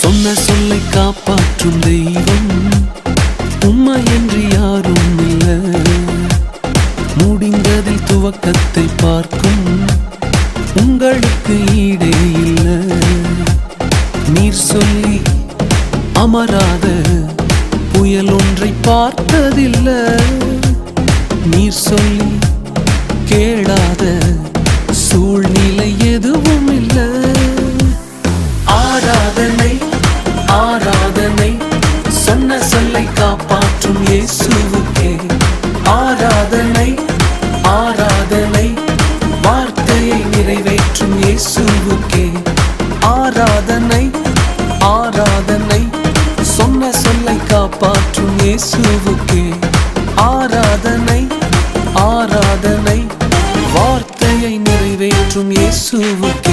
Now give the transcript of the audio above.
சொன்ன சொல்லை காப்பாற்றும் தெய்வம் உம்மையன்றி யாரும் இல்லை. முடிந்ததில் துவக்கத்தை பார்க்கும் உங்களுக்கு ஈடே இல்லை. நீர் சொல்லி அமராத புயல் ஒன்றை பார்த்ததில்லை. நீர் சொல்லி கேளாத சூழ்நிலை எதுவும் இல்லை. ஆராதனை ஆராதனை சொன்ன சொல்லை காப்பாற்றும் இயேசுவுக்கே. ஆராதனை ஆராதனை வார்த்தையை நிறைவேற்றும் இயேசுவுக்கே. ஆராதனை ஆராதனை சொன்ன சொல்லை காப்பாற்றும் இயேசுவுக்கே. ஆராதனை ஆராதனை வார்த்தையை நிறைவேற்றும் இயேசுவுக்கே.